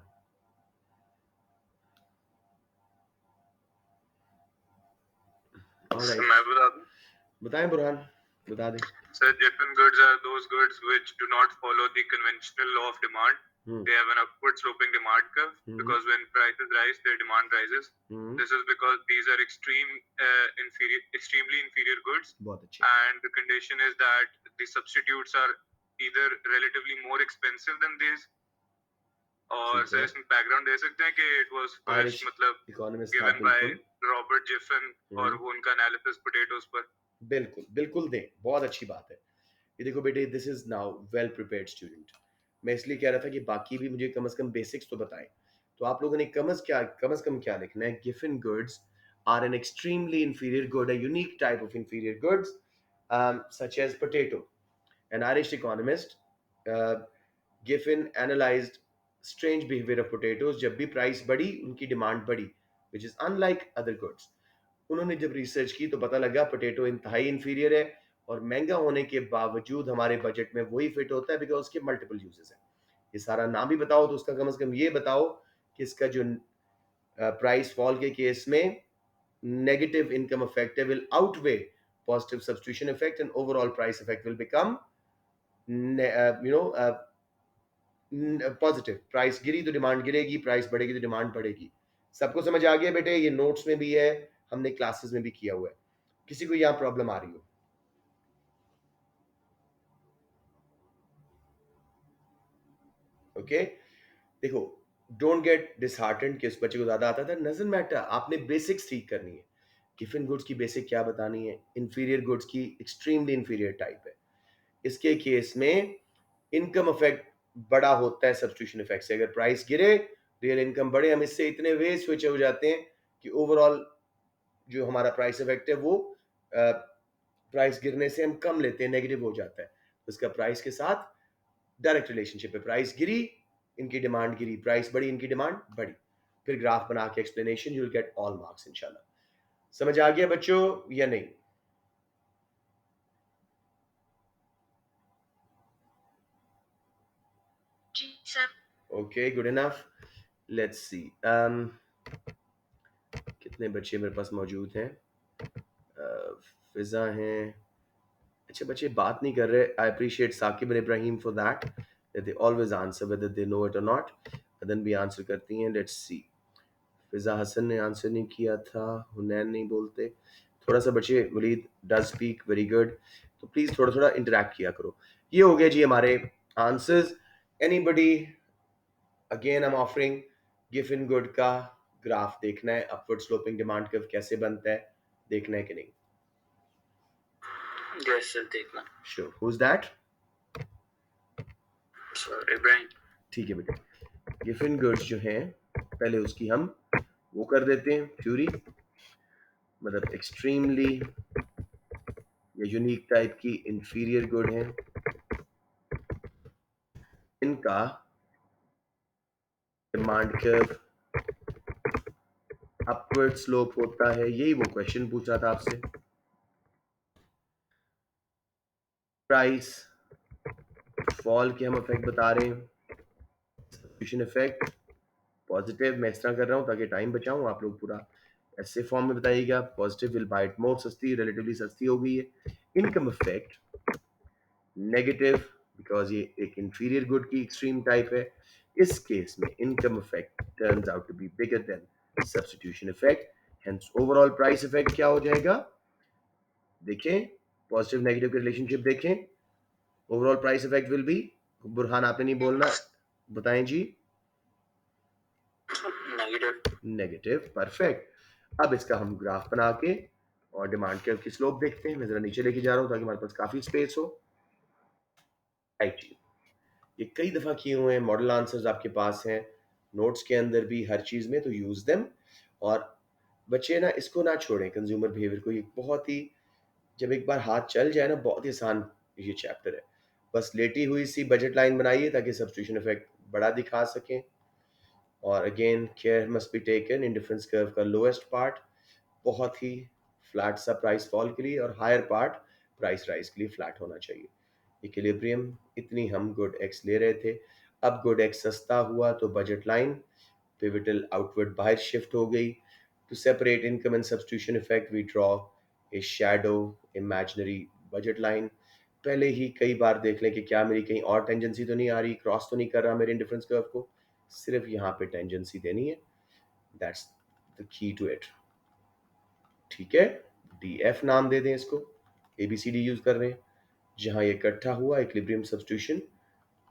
All right. मैं बता दूं? बताएं बुरहान, बता दें। Sir, different goods are those goods which do not follow the conventional law of demand. They have an upward sloping demand curve because when prices rise, their demand rises. This is because these are extremely inferior goods. बहुत अच्छे। And the condition is that the substitutes are either relatively more expensive than these, और sir इसमें background दे सकते हैं कि it was first मतलब economist given by Robert Jiffin और वो उनका एनालिसिस पोटैटोज पर। बिल्कुल बिल्कुल दें, बहुत अच्छी बात है। ये देखो बेटे, this is now well prepared student. मैं इसलिए कह रहा था कि बाकी भी मुझे कम से कम बेसिक्स तो बताएं। तो आप लोगों ने कम से कम क्या लिखना है? गिवन goods are an extremely inferior good, a unique type of inferior goods such as potato. An Irish economist, Giffen analyzed strange behavior of potatoes. जब भी प्राइस बढ़ी उनकी डिमांड बढ़ी, which is unlike other goods. उन्होंने जब research की तो पता लगा पोटैटो इंतहाई इंफीरियर है और महंगा होने के बावजूद हमारे बजट में वही फिट होता है बिकॉज उसके मल्टीपल यूजेस हैं। ये सारा ना भी बताओ तो उसका कम से कम ये बताओ कि इसका जो प्राइस फॉल के केस में negative income effect will outweigh positive substitution effect and overall price effect will become positive, price गिरी तो डिमांड गिरेगी, प्राइस बढ़ेगी तो डिमांड बढ़ेगी। सबको समझ आ गया बेटे? ये नोट्स में भी है, हमने क्लासेस में भी किया हुआ है। किसी को यहाँ प्रॉब्लम आ रही हो? ओके देखो, डोंट गेट डिसहार्टेंड कि उस बच्चे को ज्यादा आता था, डजंट मैटर, आपने बेसिक्स ठीक करनी है। गिवन गुड्स की बेसिक क्या बतानी है? इंफीरियर गुड्स की एक्सट्रीमली इंफीरियर टाइप है। इसके केस में इनकम इफेक्ट बड़ा होता है सब्स्टिट्यूशन इफेक्ट से। अगर प्राइस गिरे, रियल इनकम बढ़े, हम इससे इतने वे स्विच हो जाते हैं कि ओवरऑल जो हमारा प्राइस इफेक्ट है वो प्राइस गिरने से हम कम लेते हैं, नेगेटिव हो जाता है। तो इसका प्राइस के साथ डायरेक्ट रिलेशनशिप है। प्राइस गिरी, इनकी डिमांड गिरी, प्राइस बढ़ी, इनकी डिमांड बढ़ी। फिर ग्राफ बना के explanation, you will get all marks इंशाल्लाह। समझ आ गया बच्चों या नहीं? Okay good enough. Let's see कितने बच्चे मेरे पास मौजूद हैं। फिजा हैं। अच्छे बच्चे बात नहीं कर रहे। I appreciate Saqib and Ibrahim for that, they always answer whether they know it और नॉट। अदन भी आंसर करती हैं। लेट्स सी, फिजा हसन ने आंसर नहीं किया था, हुनैन नहीं बोलते। थोड़ा सा बच्चे, Waleed does speak very good, तो प्लीज थोड़ा थोड़ा इंटरेक्ट किया करो। ये हो गया जी हमारे answers. Anybody? Again I am offering given good का ग्राफ देखना है, अपवर्ड स्लोपिंग डिमांड कर्व कैसे बनता है, देखना है कि नहीं? Yes, sir, देखना। Sure. Who is that? Sir Ibrahim. ठीक है बेटे। गिवन गुड्स जो हैं, पहले उसकी हम वो कर देते हैं थ्योरी, मतलब एक्सट्रीमली या यूनिक टाइप की इंफीरियर गुड है, इनका डिमांड कर्व अपवर्ड स्लोप होता है। यही वो क्वेश्चन पूछा था आपसे। प्राइस फॉल के हम इफेक्ट बता रहे हैं, सब्स्टिट्यूशन इफेक्ट पॉजिटिव। मैं इस तरह कर रहा हूं ताकि टाइम बचाऊं, आप लोग पूरा ऐसे फॉर्म में बताइएगा। Positive will buy it more, सस्ती, रिलेटिवली सस्ती हो गई है। इनकम इफेक्ट नेगेटिव, बिकॉज ये एक इंफीरियर गुड की एक्सट्रीम टाइप है। इस केस में income effect turns out to be bigger than substitution effect, hence overall price effect क्या हो जाएगा? देखें, पॉजिटिव नेगेटिव के रिलेशनशिप देखें। Overall price effect will be, Burhan आपने नहीं बोलना, बताएं जी। नेगेटिव। Negative, perfect. अब इसका हम ग्राफ बना के और डिमांड कर्व की स्लोप देखते हैं। मैं जरा नीचे लेके जा रहा हूं ताकि हमारे पास काफी स्पेस हो। राइट जी, ये कई दफा किए हुए हैं, मॉडल आंसर्स आपके पास हैं नोट्स के अंदर भी, हर चीज में, तो यूज देम। और बच्चे ना इसको ना छोड़ें, कंज्यूमर बिहेवियर को। ये बहुत ही, जब एक बार हाथ चल जाए ना, बहुत ही आसान ये चैप्टर है। बस लेटी हुई सी बजट लाइन बनाइए ताकि सब्स्टिट्यूशन इफेक्ट बड़ा दिखा सकें। और again care must be taken, indifference curve का लोएस्ट पार्ट बहुत ही फ्लैट सा प्राइस फॉल के लिए, और हायर पार्ट प्राइस राइज के लिए फ्लैट होना चाहिए। इक्विलिब्रियम, इतनी हम गुड एक्स ले रहे थे, अब गुड एक्स सस्ता हुआ तो बजट लाइन पिवटल आउटवर्ड बाहर शिफ्ट हो गई। To separate income and substitution effect we draw a shadow imaginary budget line. पहले ही कई बार देख लें कि क्या मेरी कहीं और टेंजेंसी तो नहीं आ रही, क्रॉस तो नहीं कर रहा मेरे इंडिफरेंस कर्व को। सिर्फ यहाँ पे टेंजेंसी देनी है, that's the key to it. ठीक है, डी एफ नाम दे दें इसको, A B C D use कर रहे हैं। जहां ये इकट्ठा हुआ इक्विलिब्रियम सब्स्टिट्यूशन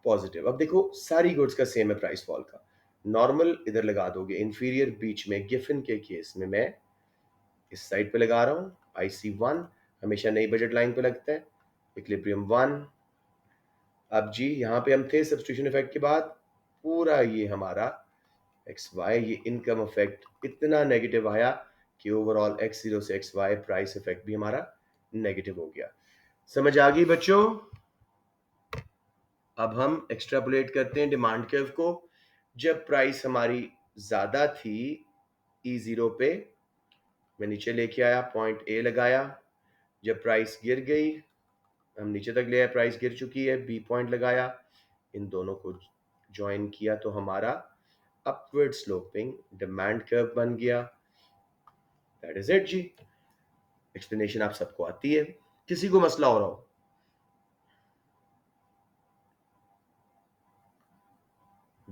पॉजिटिव। अब देखो सारी गुड्स का सेम है प्राइस फॉल का। नॉर्मल इधर लगा दोगे, इंफीरियर बीच में। गिफन के केस में मैं इस साइड पे लगा रहा हूँ, IC1 हमेशा नई बजट लाइन पे लगता है, इक्विलिब्रियम 1। अब जी यहाँ पे हम थे सब्स्टिट्यूशन इफेक्ट के बाद, पूरा ये हमारा XY, ये इनकम इफेक्ट इतना नेगेटिव आया कि ओवरऑल X0 से XY प्राइस इफेक्ट भी हमारा नेगेटिव हो गया। समझ आ गई बच्चों? अब हम एक्सट्रापोलेट करते हैं डिमांड कर्व को। जब प्राइस हमारी ज्यादा थी E0 पे, मैं नीचे लेके आया, पॉइंट A लगाया। जब प्राइस गिर गई, हम नीचे तक ले आए, प्राइस गिर चुकी है, B पॉइंट लगाया। इन दोनों को ज्वाइन किया तो हमारा अपवर्ड स्लोपिंग डिमांड कर्व बन गया। दैट इज इट जी। एक्सप्लेनेशन आप सबको आती है, किसी को मसला हो रहा हो?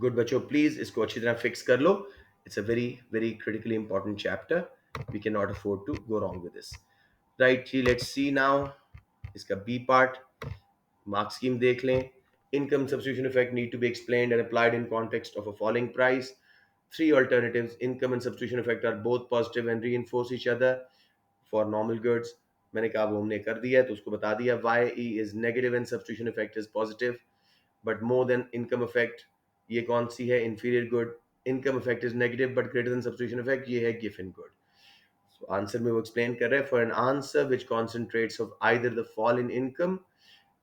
गुड बच्चों, प्लीज इसको अच्छी तरह फिक्स कर लो. It's a very very critically important chapter. We can not afford to go wrong with this. Right जी, लेट्स सी नाउ इसका बी पार्ट. मार्क स्कीम देख लें. Income substitution effect need to be explained and applied in context of a falling price. Three alternatives. Income and substitution effect are both positive and reinforce each other for normal goods. मैंने कहा वो हमने कर दिया तो उसको बता दिया. YE is negative and substitution effect is positive, but more than income effect. ये कौन सी है? Inferior good. Income effect is negative but greater than substitution effect. ये है given good. So आंसर में वो एक्सप्लेन कर रहा है. For an answer which concentrates of either the fall in income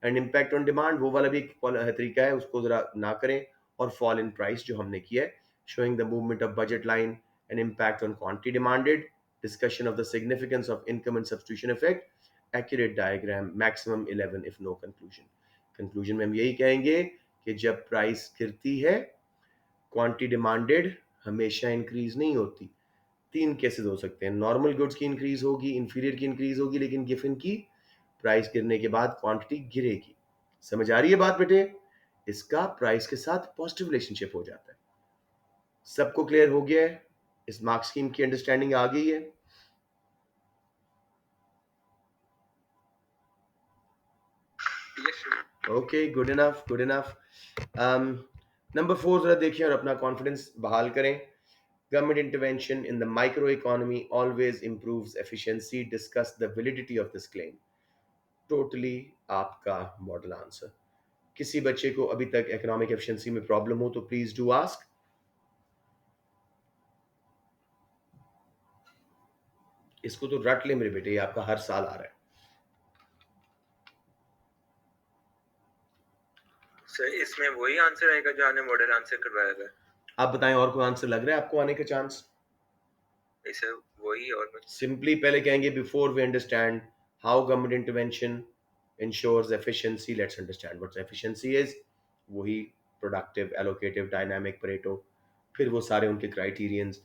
and impact on demand, वो वाला भी एक तरीका है, उसको जरा ना करें. और फॉल इन प्राइस जो हमने किया है, showing the movement of budget line and impact on quantity demanded, discussion of the significance of income and substitution effect, accurate diagram, maximum 11 if no conclusion. Conclusion में हम यही कहेंगे कि जब प्राइस गिरती है, क्वांटिटी डिमांडेड हमेशा इंक्रीज नहीं होती. तीन केसेस हो सकते हैं. नॉर्मल गुड्स की इंक्रीज होगी, इंफीरियर की इंक्रीज होगी, लेकिन गिवन की प्राइस गिरने के बाद क्वांटिटी गिरेगी. समझ आ रही है बात बेटे? इसका प्राइस के साथ पॉजिटिव रिलेशनशिप हो जाता है. सबको क्लियर हो गया है? इस मार्क स्कीम की अंडरस्टैंडिंग आ गई है? Okay, good enough, good enough. Number 4 जरा देखिए और अपना कॉन्फिडेंस बहाल करें. Government intervention in the microeconomy always improves efficiency. Discuss the validity of this claim. Totally आपका मॉडल आंसर. किसी बच्चे को अभी तक इकोनॉमिक एफिशिएंसी में प्रॉब्लम हो तो प्लीज डू आस्क. इसको तो रट ले मेरे बेटे, ये आपका हर साल आ रहा है. सर इसमें वही आंसर आएगा जो आपने मॉडल आंसर करवाया था. आप बताएं और कोई आंसर लग रहा है आपको आने का चांस? सर वही और कुछ. सिंपली पहले कहेंगे before we understand how government intervention ensures efficiency, let's understand what efficiency is. वही प्रोडक्टिव, एलोकेटिव, डायनामिक, परेटो, फिर वो सारे उनके क्राइटेरियंस,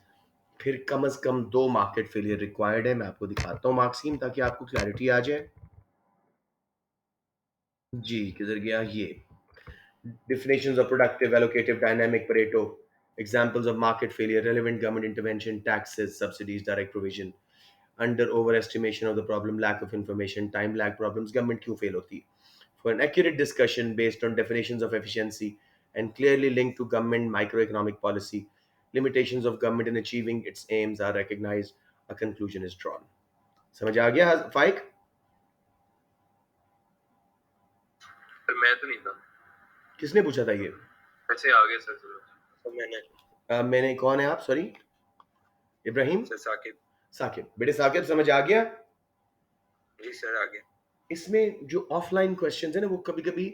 फिर कम से कम 2 मार्केट फेलियर रिक्वायर्ड है. मैं आपको दिखाता हूँ मार्क स्कीम ताकि आपको क्लैरिटी आ जाए. जी किधर गया ये? Definitions of productive, allocative, dynamic, Pareto, examples of market failure, relevant government intervention, taxes, subsidies, direct provision, under overestimation of the problem, lack of information, time lag problems, government क्यों fail होती है. For an accurate discussion based on definitions of efficiency and clearly linked to government microeconomic policy, limitations of government in achieving its aims are recognized, a conclusion is drawn. समझ आ गया फाइक? मैं तो नहीं था. किसने पूछा था ये? ऐसे आ गया सर. तो मैंने कौन है आप? सॉरी, इब्राहिम? सर साकिब. साकिब. बेटे साकिब समझ आ गया? जी सर आ गया. इसमें जो ऑफलाइन क्वेश्चंस है ना, वो कभी कभी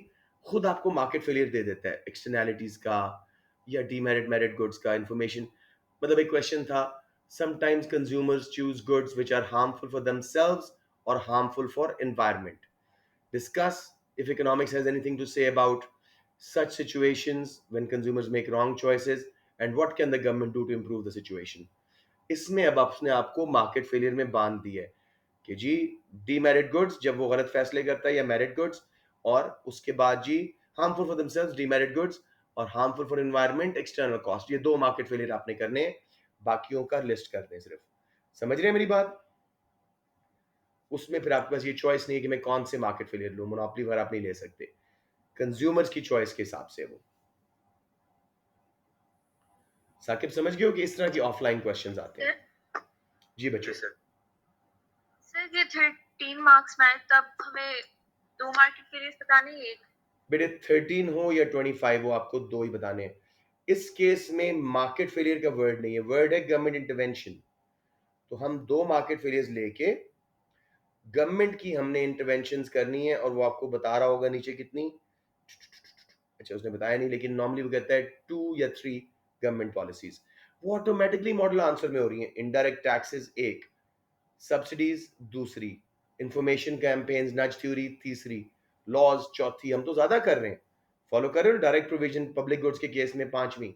खुद आपको मार्केट फेलियर दे देता है, एक्सटर्नैलिटीज का या डीमेरिट मेरिट गुड्स का इंफॉर्मेशन. मतलब एक क्वेश्चन था, sometimes consumers choose goods which are harmful for themselves और harmful for environment. Discuss if economics has anything to say about such situations when consumers make wrong choices and what can the government do to improve the situation. इसमें अब आपने आपको market failure में बांध दिया है कि जी डीमेरिट गुड्स जब वो गलत फैसले करता है, या मेरिट गुड्स, और उसके बाद जी harmful for themselves demerit goods और harmful for environment external cost. ये 2 मार्केट फेलियर आपने करने हैं, बाकियों का लिस्ट करते हैं सिर्फ. समझ रहे हैं मेरी बात? उसमें फिर आपके पास ये चॉइस नहीं है कि मैं कौन से मार्केट फेलियर लूं. मोनोपोली वगैरह आप नहीं ले सकते, कंज्यूमर्स की चॉइस के हिसाब से वो. साकिब समझ गए हो कि इस तरह की ऑफलाइन क्वेश्चंस आते हैं. जी बच्चों. सर सर ये 13 मार्क्स में आए तब हमें 2 मार्केट फेलियर्स बताने हैं. बेटे 13 हो या 25 हो, आपको 2 ही बताने हैं. इस केस में मार्केट फेलियर का वर्ड नहीं है, वर्ड है गवर्नमेंट इंटरवेंशन. तो हम 2 मार्केट फेलियर्स लेके गवर्नमेंट की हमने इंटरवेंशंस करनी है, और वो आपको बता रहा होगा नीचे कितनी. अच्छा उसने बताया नहीं, लेकिन नॉर्मली वो कहता है 2 या 3 गवर्नमेंट पॉलिसीज. वो ऑटोमेटिकली मॉडल आंसर में हो रही है. इनडायरेक्ट टैक्सेस 1, सब्सिडीज दूसरी, इंफॉर्मेशन कैंपेन्स नज थ्योरी तीसरी, लॉज चौथी. हम तो ज्यादा कर रहे हैं, फॉलो कर रहे हो. डायरेक्ट प्रोविजन पब्लिक गुड्स के केस में 5वीं.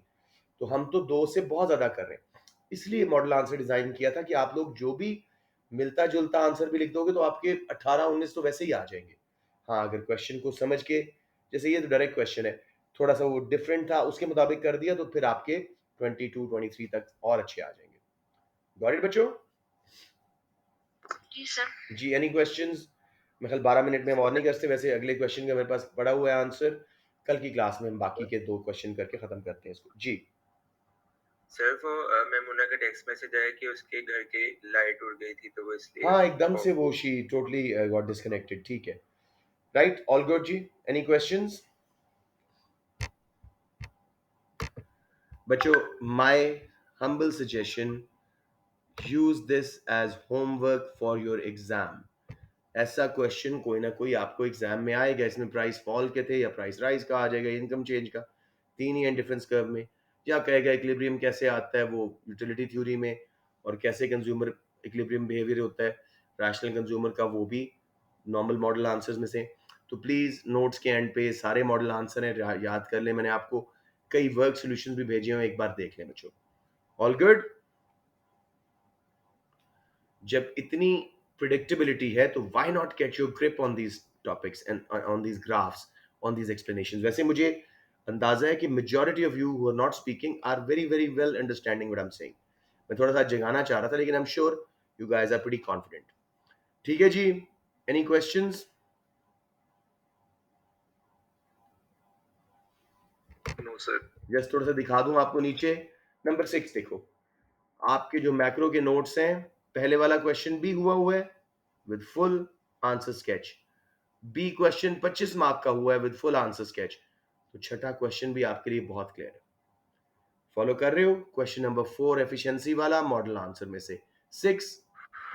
तो हम तो 2 से बहुत ज्यादा कर रहे हैं. इसलिए मॉडल आंसर डिजाइन किया था कि आप लोग जो भी मिलता जुलता आंसर भी लिख दोगे तो आपके 18-19 तो वैसे ही आ जाएंगे. हाँ अगर क्वेश्चन को समझ के, जैसे ये तो डायरेक्ट क्वेश्चन है, थोड़ा सा वो डिफरेंट था, उसके मुताबिक कर दिया तो फिर आपके 22 23 तक और अच्छे आ जाएंगे। गॉट इट बच्चों? जी सर। जी, एनी क्वेश्चंस? मैं कल 12 मिनट में हम और नहीं करते, वैसे अगले क्वेश्चन का मेरे पास पड़ा हुआ है आंसर, कल की क्लास में हम बाकी के 2 क्वेश्चन करके खत्म करते हैं इसको। जी सर वो मेमुना का टेक्स्ट मैसेज आया कि उसके घर की लाइट उड़ गई थी तो वो इसलिए हाँ, एकदम से वो वो- शी टोटली गॉट डिस्कनेक्टेड। ठीक है, राइट, ऑल गुड जी। एनी क्वेश्चंस बच्चों? My humble suggestion, use this as homework for your exam. ऐसा क्वेश्चन कोई ना कोई आपको एग्जाम में आएगा, इसमें प्राइस फॉल के थे या प्राइस राइज का आ जाएगा, इनकम चेंज का, तीन ही डिफरेंस कर्व में, या कहेगा इक्विलिब्रियम कैसे आता है वो यूटिलिटी थ्योरी में, और कैसे कंज्यूमर इक्विलिब्रियम बिहेवियर होता है रैशनल कंज्यूमर का, वो भी नॉर्मल मॉडल आंसर्स में से। तो प्लीज नोट्स के एंड पे सारे मॉडल आंसर हैं, याद कर ले, मैंने आपको कई वर्क सोल्यूशन भी भेजे हैं, एक बार देख लें बच्चों। All good? जब इतनी प्रिडिक्टेबिलिटी है तो why not get your grip on these topics and on these graphs, on these explanations. वैसे मुझे अंदाजा है कि majority of you who are not speaking are very very well understanding what I am saying. मैं थोड़ा सा जगाना चाह रहा था, लेकिन I am sure you guys are pretty confident. ठीक है जी, any questions? No sir. Just थोड़ा सा दिखा दूं आपको नीचे, नंबर 6 देखो, आपके जो मैक्रो के नोट्स हैं, पहले वाला क्वेश्चन भी हुआ है with full answer sketch, B question 25 mark का हुआ है विद फुल आंसर स्केच, तो छठा क्वेश्चन भी आपके लिए बहुत क्लियर है। फॉलो कर रहे हो? क्वेश्चन नंबर 4 एफिशिएंसी वाला मॉडल आंसर में से, 6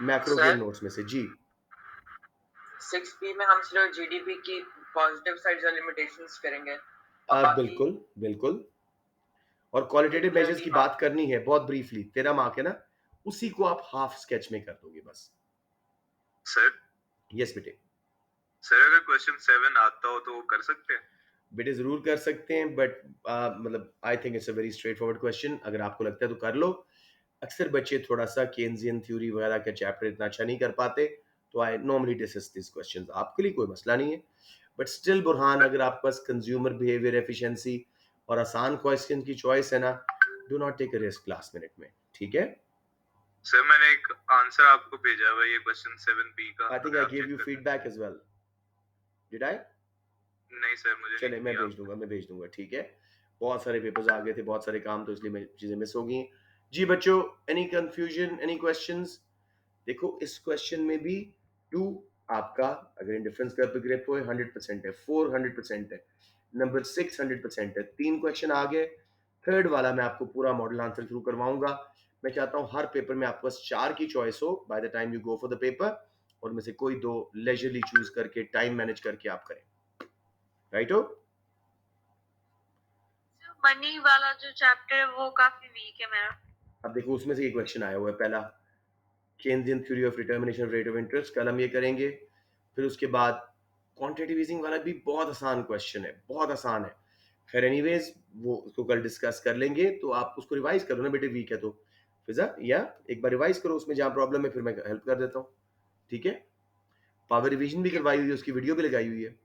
मैक्रो के सर नोट्स में से। जी 6B में हम सिर्फ जीडीपी की पॉजिटिव साइड और लिमिटेशंस करेंगे और बाकी बिल्कुल बिल्कुल, और क्वालिटेटिव मेजर्स की बात करनी है बहुत ब्रीफली, तेरा मार्क है ना, उसी को आप हाफ स्केच में कर दोगे बस। सर यस बेटे। सर अगर क्वेश्चन 7 आता हो तो वो कर सकते हैं? बेटे जरूर कर सकते हैं, बट मतलब I think it's a very straight forward question, अगर आपको लगता है तो कर लो। अक्सर बच्चे थोड़ा सा केन्जियन थ्योरी वगैरह का चैप्टर इतना अच्छा नहीं कर पाते, तो I normally discuss this questions, आपके लिए कोई मसला नहीं है। बट स्टिल बुरहान, अगर आपके पास कंज्यूमर बिहेवियर एफिशिएंसी और आसान क्वेश्चन की चॉइस है ना, do not take a risk last minute में, ठीक है? सर मैंने एक आंसर आपको भेजा हुआ है ये क्वेश्चन 7B का, आई थिंक अगर आई आप गिव चेक यू कर लें। Feedback as well, did I? नहीं सर, मुझे नहीं चले मैं किया भेज आपने। दूंगा, मैं भेज दूंगा, ठीक है। बहुत सारे पेपर्स आ गए थे, बहुत सारे काम, तो इसलिए मैं चीजें मिस हो गई। जी बच्चों, एनी कंफ्यूजन, एनी क्वेश्चंस? देखो इस क्वेश्चन में भी 2 आपका अगर इंडिफरेंस का ग्रेप हो 100% है, 4 100% है, नंबर 6 100% है, 3 क्वेश्चन आ गए। थर्ड वाला मैं आपको पूरा मॉडल आंसर थ्रू करवाऊंगा। मैं चाहता हूं हर पेपर में आपके पास 4 की चॉइस हो by the time you go for the paper, और में से कोई 2 लेजरली चूज करके टाइम मैनेज करके आप करें, राइट हो? मनी वाला जो चैप्टर है वो काफी वीक है मेरा। अब देखो उसमें से ये क्वेश्चन आया हुआ है, पहला Keynesian theory of determination of rate of interest, कल हम ये करेंगे। फिर उसके बाद क्वांटिटेटिव ईजिंग वाला भी बहुत आसान क्वेश्चन है, बहुत आसान है। खैर एनीवेज वो उसको कल डिस्कस कर लेंगे, तो आप उसको रिवाइज करो ना बेटे, वीक है तो फिजा, या एक बार रिवाइज करो, उसमें जहाँ प्रॉब्लम है फिर मैं हेल्प कर देता हूँ, ठीक है? पावर रिवीजन भी करवाई हुई है, उसकी वीडियो भी लगाई हुई है।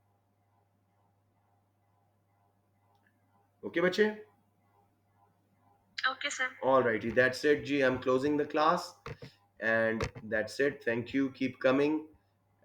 ओके बच्चे? Okay sir. Alrighty, that's it. G, I'm closing the class, and that's it. Thank you. Keep coming.